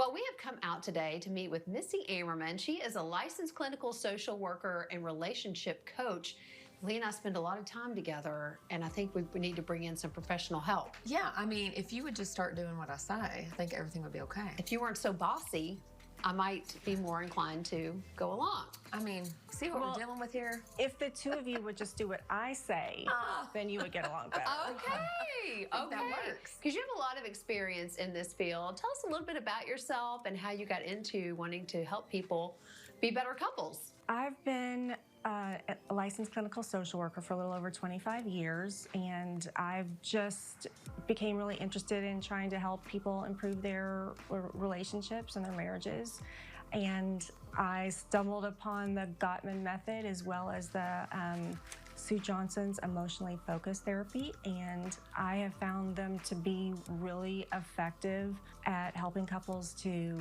Well, we have come out today to meet with Missy Ammerman. She is a licensed clinical social worker and relationship coach. Lee and I spend a lot of time together, and I think we need to bring in some professional help. Yeah, I mean, if you would just start doing what I say, I think everything would be okay. If you weren't so bossy, I might be more inclined to go along. I mean, see what we're dealing with here? If the two of you would just do what I say, then you would get along better. Okay, that works. Because you have a lot of experience in this field. Tell us a little bit about yourself and how you got into wanting to help people be better couples. I've been a licensed clinical social worker for a little over 25 years, and I've just became really interested in trying to help people improve their relationships and their marriages. And I stumbled upon the Gottman method as well as the Sue Johnson's emotionally focused therapy, and I have found them to be really effective at helping couples to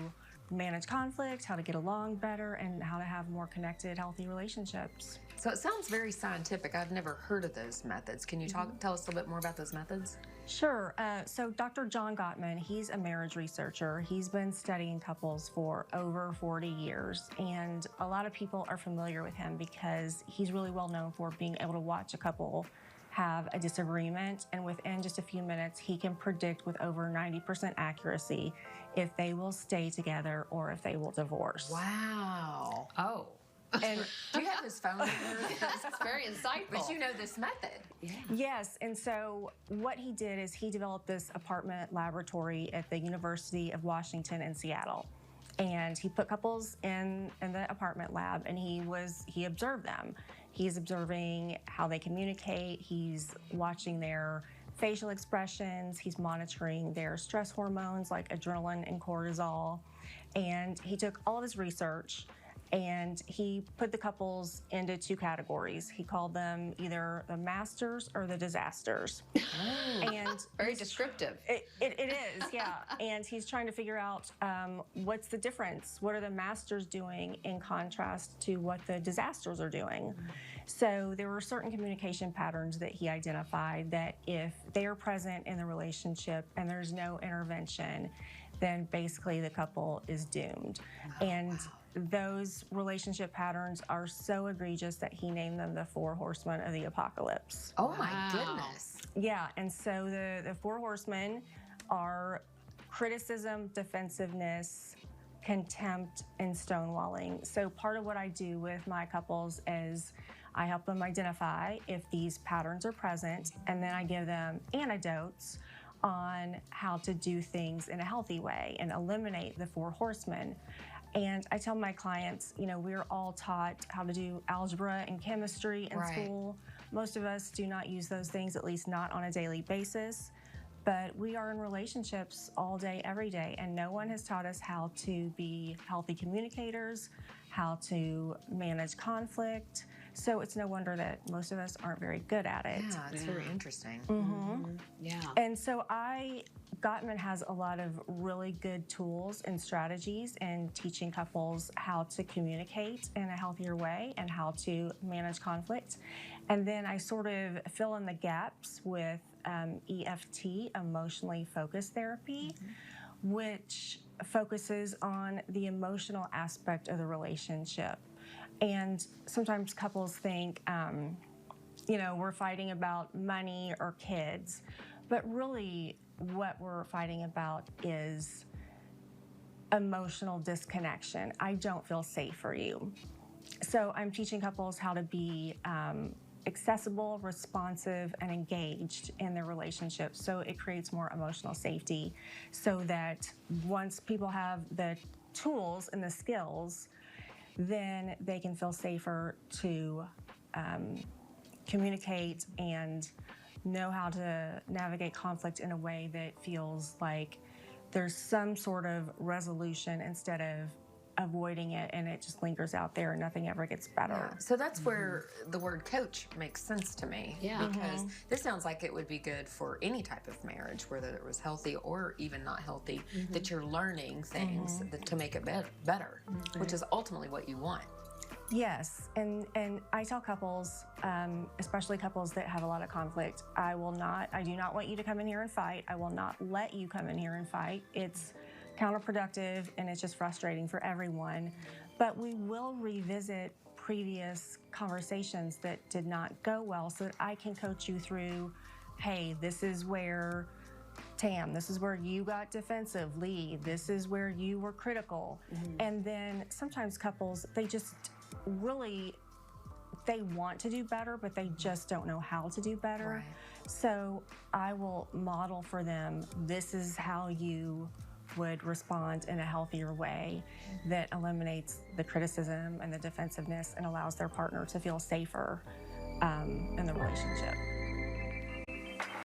manage conflict, how to get along better, and how to have more connected, healthy relationships. So it sounds very scientific. I've never heard of those methods. Can you tell us a little bit more about those methods? Sure. So Dr. John Gottman, he's a marriage researcher. He's been studying couples for over 40 years, and a lot of people are familiar with him because he's really well known for being able to watch a couple have a disagreement, and within just a few minutes, he can predict with over 90% accuracy if they will stay together or if they will divorce. Wow. Oh. And Do you have his phone number? That's very insightful. But you know this method. Yeah. yes, and so what he did is he developed this apartment laboratory at the University of Washington in Seattle. And he put couples in the apartment lab, and he observed them. He's observing how they communicate. He's watching their facial expressions. He's monitoring their stress hormones like adrenaline and cortisol. And he took all of his research and he put the couples into two categories. He called them either the masters or the disasters. And Very descriptive. It is, yeah. And he's trying to figure out what's the difference. What are the masters doing in contrast to what the disasters are doing? So there were certain communication patterns that he identified that if they are present in the relationship and there's no intervention, then basically the couple is doomed. Those relationship patterns are so egregious that he named them the 4 horsemen of the apocalypse. Oh my goodness. Yeah, and so the 4 horsemen are criticism, defensiveness, contempt, and stonewalling. So part of what I do with my couples is I help them identify if these patterns are present, and then I give them antidotes on how to do things in a healthy way and eliminate the 4 horsemen. And I tell my clients, you know, we're all taught how to do algebra and chemistry in school. Most of us do not use those things, at least not on a daily basis. But we are in relationships all day, every day, and no one has taught us how to be healthy communicators, how to manage conflict. So it's no wonder that most of us aren't very good at it. Yeah, it's very interesting. Yeah. And so Gottman has a lot of really good tools and strategies in teaching couples how to communicate in a healthier way and how to manage conflict. And then I sort of fill in the gaps with EFT, emotionally focused therapy, which focuses on the emotional aspect of the relationship. And sometimes couples think, you know, we're fighting about money or kids, but really what we're fighting about is emotional disconnection. I don't feel safe for you. So I'm teaching couples how to be accessible, responsive, and engaged in their relationship. So it creates more emotional safety so that once people have the tools and the skills, then they can feel safer to communicate and know how to navigate conflict in a way that feels like there's some sort of resolution instead of avoiding it and it just lingers out there and nothing ever gets better. Yeah. So that's where the word coach makes sense to me. Yeah. Because this sounds like it would be good for any type of marriage, whether it was healthy or even not healthy, that you're learning things to make it better, which is ultimately what you want. Yes, and I tell couples, especially couples that have a lot of conflict, I do not want you to come in here and fight. I will not let you come in here and fight. It's counterproductive, and it's just frustrating for everyone. But we will revisit previous conversations that did not go well so that I can coach you through, hey, this is where Tam, this is where you got defensive. Lee, this is where you were critical. And then sometimes couples, they just really, they want to do better, but they just don't know how to do better. Right. So I will model for them, this is how you would respond in a healthier way that eliminates the criticism and the defensiveness and allows their partner to feel safer in the relationship.